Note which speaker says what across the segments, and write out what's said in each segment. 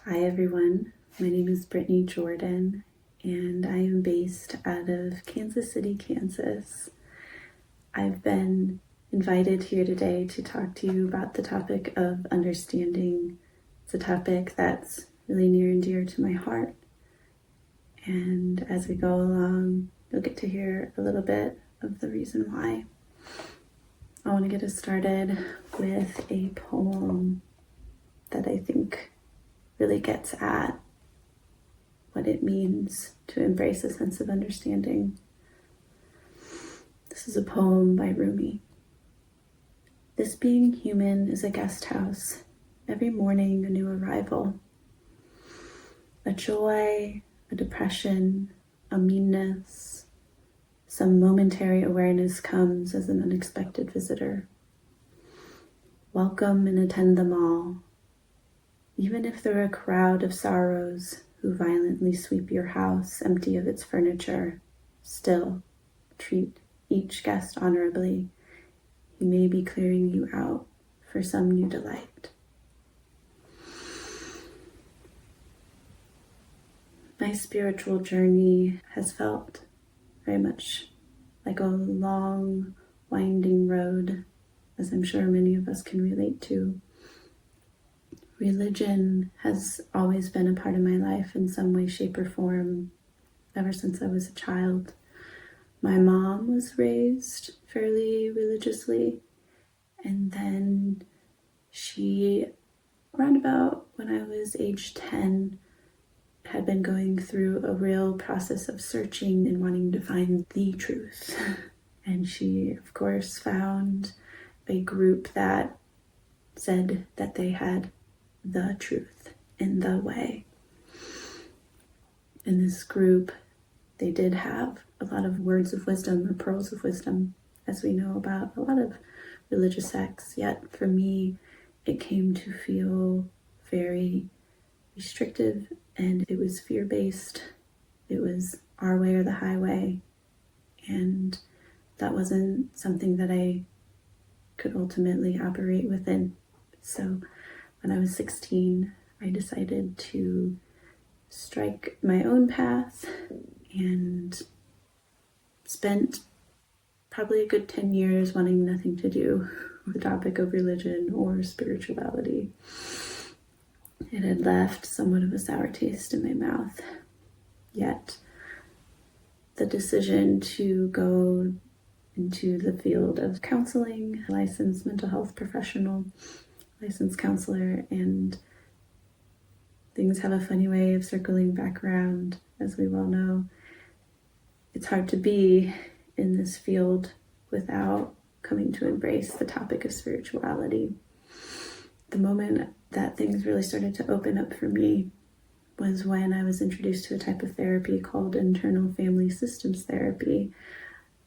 Speaker 1: Hi everyone, my name is Brittany Jordan and I am based out of Kansas City, Kansas. I've been invited here today to talk to you about the topic of understanding. It's a topic that's really near and dear to my heart, and as we go along, you'll get to hear a little bit of the reason why. I want to get us started with a poem that I think really gets at what it means to embrace a sense of understanding. This is a poem by Rumi. This being human is a guest house, every morning a new arrival. A joy, a depression, a meanness, some momentary awareness comes as an unexpected visitor. Welcome and attend them all, even if they're a crowd of sorrows who violently sweep your house empty of its furniture. Still, treat each guest honorably. He may be clearing you out for some new delight. My spiritual journey has felt very much like a long, winding road, as I'm sure many of us can relate to. Religion has always been a part of my life in some way, shape, or form ever since I was a child. My mom was raised fairly religiously, and then she, around about when I was age 10, had been going through a real process of searching and wanting to find the truth. And she, of course, found a group that said that they had the truth in the way. In this group, they did have a lot of words of wisdom or pearls of wisdom, as we know about a lot of religious sects. Yet for me, it came to feel very restrictive, and it was fear-based. It was our way or the highway, and that wasn't something that I could ultimately operate within. So when I was 16, I decided to strike my own path and spent probably a good 10 years wanting nothing to do with the topic of religion or spirituality. It had left somewhat of a sour taste in my mouth. Yet the decision to go into the field of counseling, licensed mental health professional, licensed counselor, and things have a funny way of circling back around, as we well know. It's hard to be in this field without coming to embrace the topic of spirituality. The moment that things really started to open up for me was when I was introduced to a type of therapy called internal family systems therapy,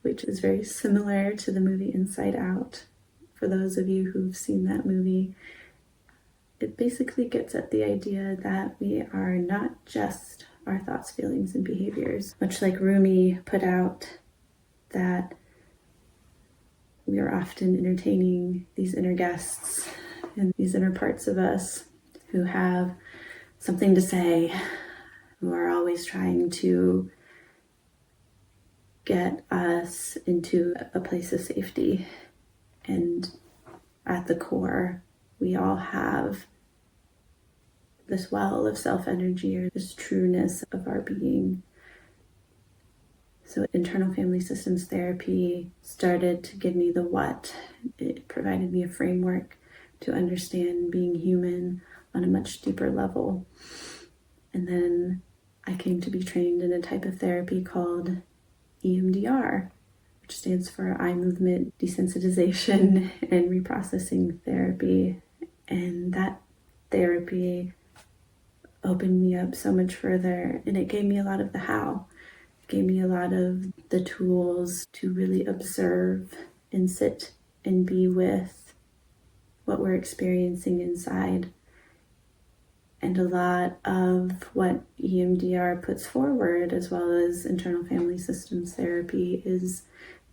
Speaker 1: which is very similar to the movie Inside Out. For those of you who've seen that movie, it basically gets at the idea that we are not just our thoughts, feelings, and behaviors. Much like Rumi put out that we are often entertaining these inner guests and these inner parts of us who have something to say, who are always trying to get us into a place of safety. And at the core, we all have this well of self-energy, or this trueness of our being. So internal family systems therapy started to give me the what. It provided me a framework to understand being human on a much deeper level. And then I came to be trained in a type of therapy called EMDR, which stands for eye movement desensitization and reprocessing therapy. And that therapy opened me up so much further, and it gave me a lot of the how. It gave me a lot of the tools to really observe and sit and be with what we're experiencing inside. And a lot of what EMDR puts forward, as well as internal family systems therapy, is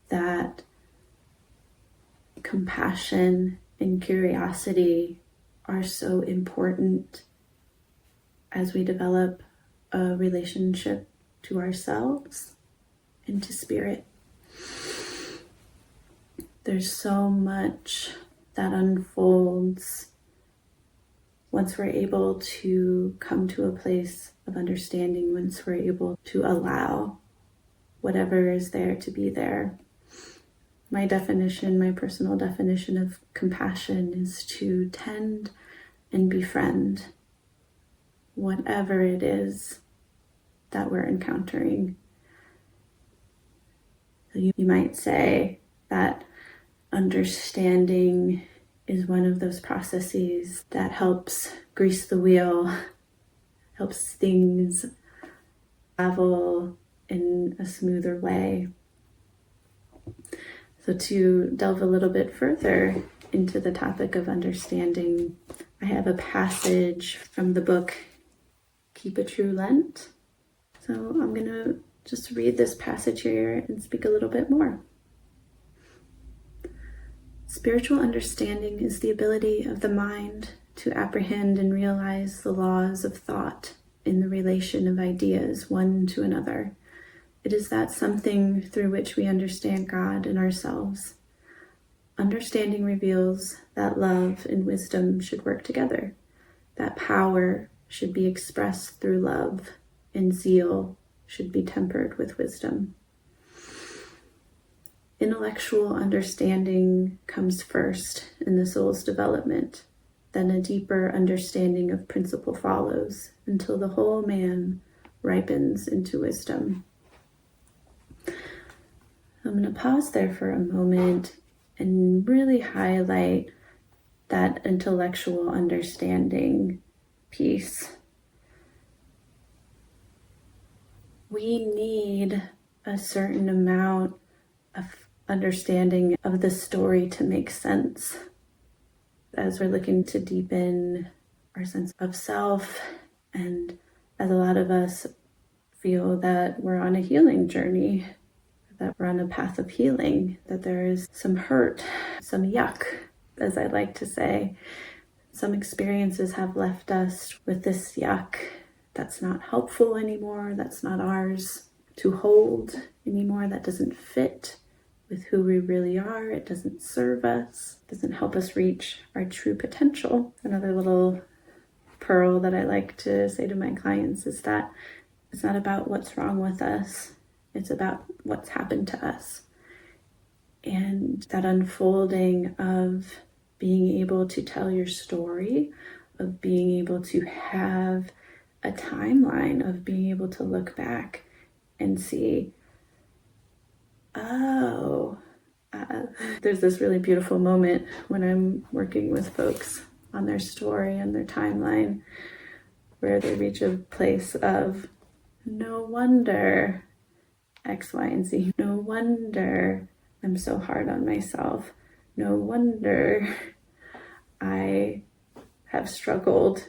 Speaker 1: that compassion and curiosity are so important as we develop a relationship to ourselves and to spirit. There's so much that unfolds once we're able to come to a place of understanding, once we're able to allow whatever is there to be there. My personal definition of compassion is to tend and befriend whatever it is that we're encountering. So you might say that understanding is one of those processes that helps grease the wheel, helps things travel in a smoother way. So to delve a little bit further into the topic of understanding, I have a passage from the book Keep a True Lent. So I'm going to just read this passage here and speak a little bit more. Spiritual understanding is the ability of the mind to apprehend and realize the laws of thought in the relation of ideas one to another. It is that something through which we understand God and ourselves. Understanding reveals that love and wisdom should work together, that power should be expressed through love, and zeal should be tempered with wisdom. Intellectual understanding comes first in the soul's development, then a deeper understanding of principle follows until the whole man ripens into wisdom. I'm going to pause there for a moment and really highlight that intellectual understanding piece. We need a certain amount of understanding of the story to make sense as we're looking to deepen our sense of self, and as a lot of us feel that we're on a healing journey, that we're on a path of healing, that there is some hurt, some yuck, as I like to say. Some experiences have left us with this yuck that's not helpful anymore, that's not ours to hold anymore, that doesn't fit with who we really are. It doesn't serve us, doesn't help us reach our true potential. Another little pearl that I like to say to my clients is that it's not about what's wrong with us, it's about what's happened to us. And that unfolding of being able to tell your story, of being able to have a timeline, of being able to look back and see, there's this really beautiful moment when I'm working with folks on their story and their timeline where they reach a place of, no wonder X, Y, and Z. No wonder I'm so hard on myself. No wonder I have struggled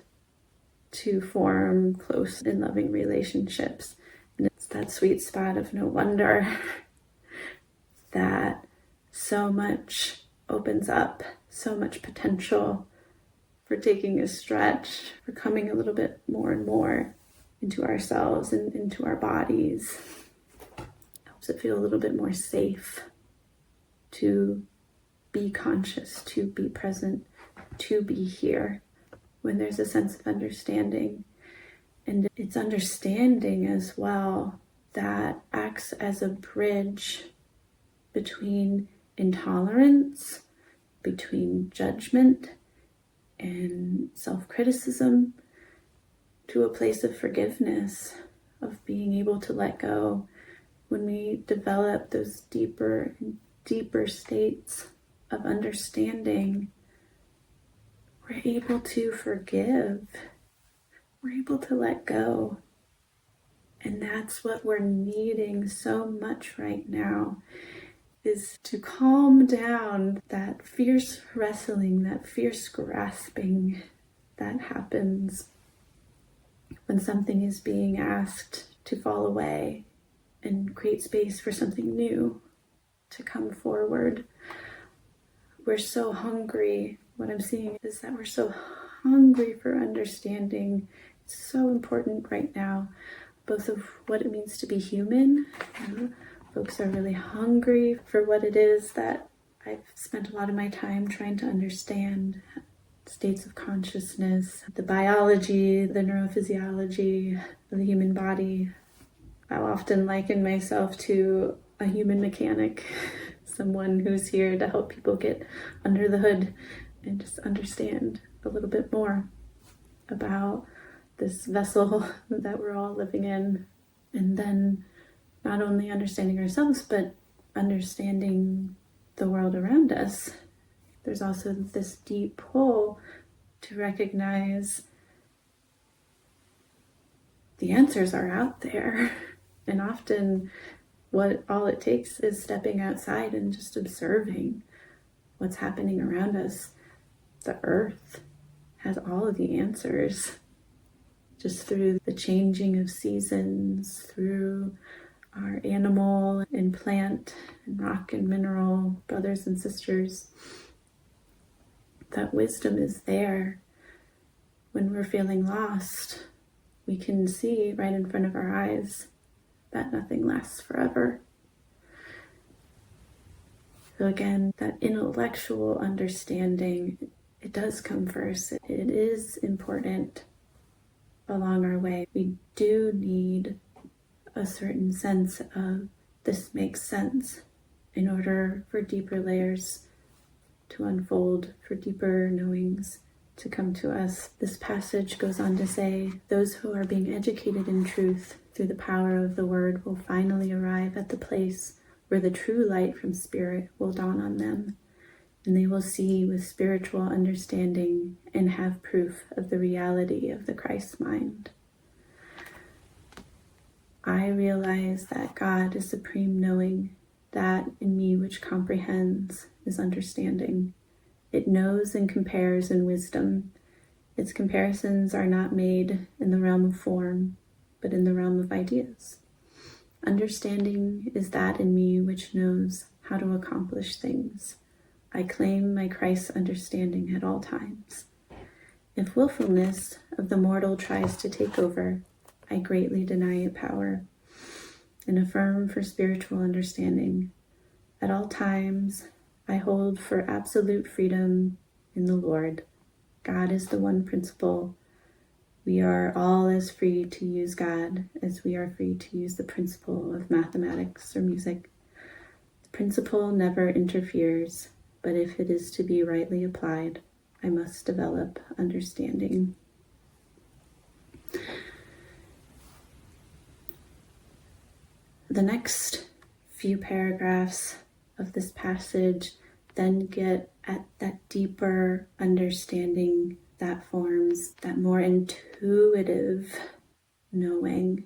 Speaker 1: to form close and loving relationships. And it's that sweet spot of no wonder that so much opens up, so much potential for taking a stretch, for coming a little bit more and more into ourselves and into our bodies. Helps it feel a little bit more safe to be conscious, to be present, to be here when there's a sense of understanding. And it's understanding as well that acts as a bridge between intolerance, between judgment and self-criticism, to a place of forgiveness, of being able to let go. When we develop those deeper and deeper states of understanding, we're able to forgive. We're able to let go. And that's what we're needing so much right now, is to calm down that fierce wrestling, that fierce grasping that happens when something is being asked to fall away, and create space for something new to come forward. We're so hungry. What I'm seeing is that we're so hungry for understanding, so important right now, both of what it means to be human. Folks are really hungry for what it is that I've spent a lot of my time trying to understand: states of consciousness, the biology, the neurophysiology of the human body. I often liken myself to a human mechanic, someone who's here to help people get under the hood and just understand a little bit more about this vessel that we're all living in. And then not only understanding ourselves, but understanding the world around us. There's also this deep pull to recognize the answers are out there. And often what all it takes is stepping outside and just observing what's happening around us. The earth has all of the answers, just through the changing of seasons, through our animal and plant and rock and mineral brothers and sisters. That wisdom is there. When we're feeling lost, we can see right in front of our eyes that nothing lasts forever. So again, that intellectual understanding, it does come first. It is important along our way. We do need a certain sense of this makes sense in order for deeper layers to unfold, for deeper knowings to come to us. This passage goes on to say, those who are being educated in truth through the power of the word will finally arrive at the place where the true light from spirit will dawn on them, and they will see with spiritual understanding and have proof of the reality of the Christ mind. I realize that God is supreme knowing, that in me which comprehends is understanding. It knows and compares in wisdom. Its comparisons are not made in the realm of form, but in the realm of ideas. Understanding is that in me which knows how to accomplish things. I claim my Christ's understanding at all times. If willfulness of the mortal tries to take over, I greatly deny it power and affirm for spiritual understanding. At all times, I hold for absolute freedom in the Lord. God is the one principle. We are all as free to use God as we are free to use the principle of mathematics or music. The principle never interferes, but if it is to be rightly applied, I must develop understanding. The next few paragraphs of this passage then get at that deeper understanding that forms that more intuitive knowing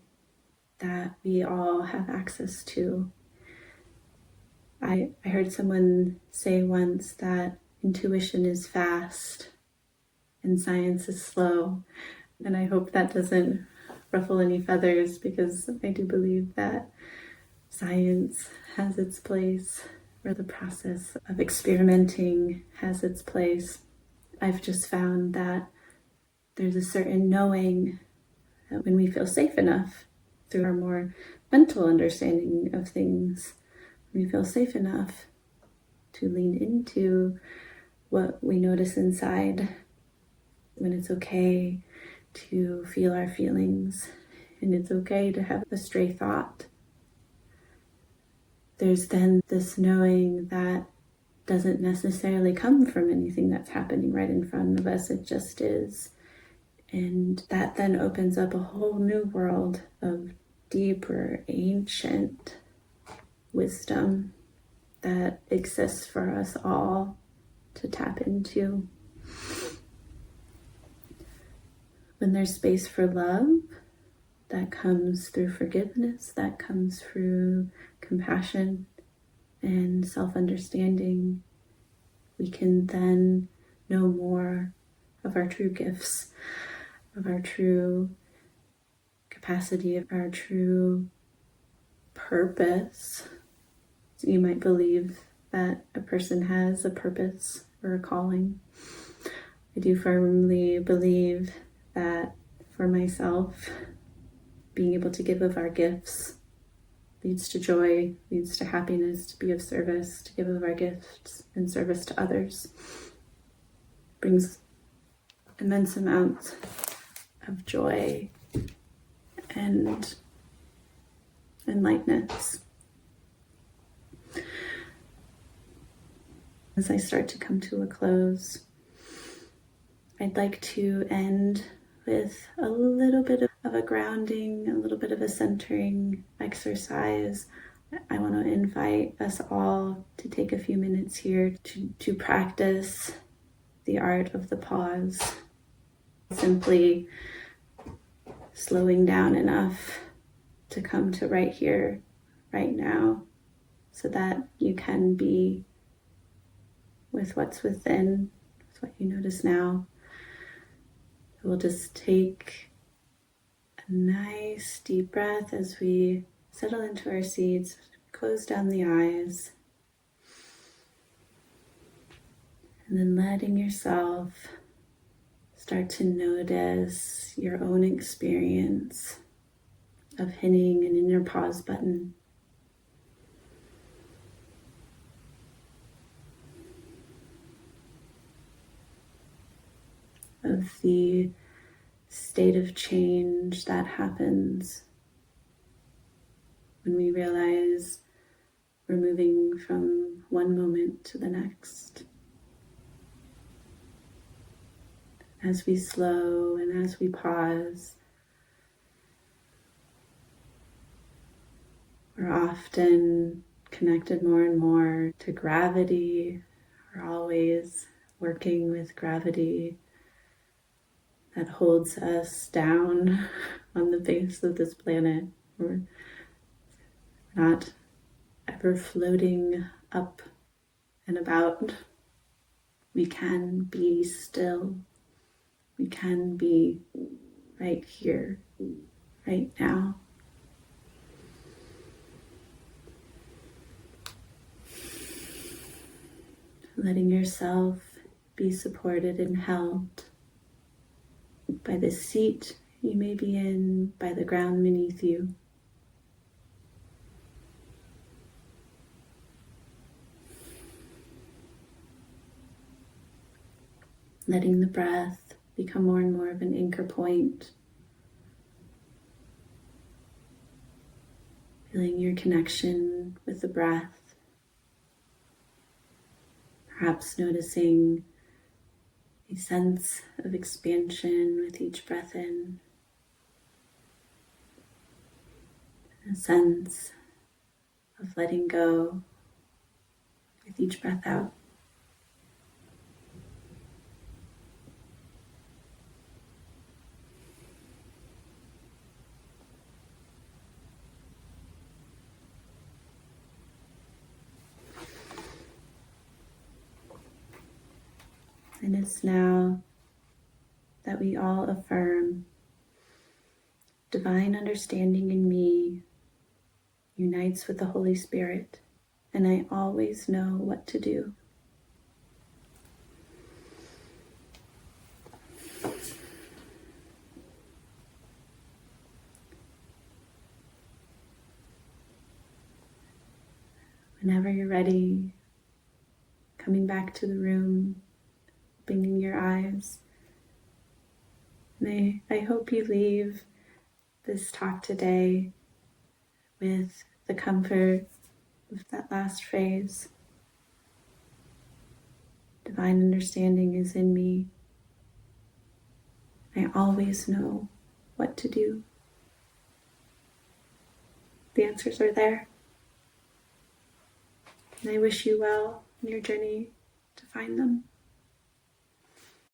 Speaker 1: that we all have access to. I heard someone say once that intuition is fast and science is slow, and I hope that doesn't ruffle any feathers, because I do believe that science has its place, or the process of experimenting has its place. I've just found that there's a certain knowing that when we feel safe enough through our more mental understanding of things, when we feel safe enough to lean into what we notice inside, when it's okay to feel our feelings and it's okay to have a stray thought, there's then this knowing that doesn't necessarily come from anything that's happening right in front of us. It just is. And that then opens up a whole new world of deeper, ancient wisdom that exists for us all to tap into. When there's space for love, that comes through forgiveness, that comes through compassion and self-understanding, we can then know more of our true gifts, of our true capacity, of our true purpose. So you might believe that a person has a purpose or a calling. I do firmly believe that for myself. Being able to give of our gifts leads to joy, leads to happiness, to be of service, to give of our gifts in service to others. Brings immense amounts of joy and lightness. As I start to come to a close, I'd like to end with a little bit of a grounding, a little bit of a centering exercise. I want to invite us all to take a few minutes here to practice the art of the pause. Simply slowing down enough to come to right here, right now, so that you can be with what's within, with what you notice now. We'll just take a nice deep breath as we settle into our seats, close down the eyes, and then letting yourself start to notice your own experience of hitting an inner pause button. Of the state of change that happens when we realize we're moving from one moment to the next. As we slow and as we pause, we're often connected more and more to gravity. We're always working with gravity that holds us down on the face of this planet. We're not ever floating up and about. We can be still. We can be right here, right now. Letting yourself be supported and held by the seat you may be in, by the ground beneath you. Letting the breath become more and more of an anchor point. Feeling your connection with the breath. Perhaps noticing a sense of expansion with each breath in, a sense of letting go with each breath out. And it's now that we all affirm, divine understanding in me unites with the Holy Spirit, and I always know what to do. Whenever you're ready, coming back to the room, opening your eyes. And I hope you leave this talk today with the comfort of that last phrase. Divine understanding is in me. I always know what to do. The answers are there. And I wish you well in your journey to find them.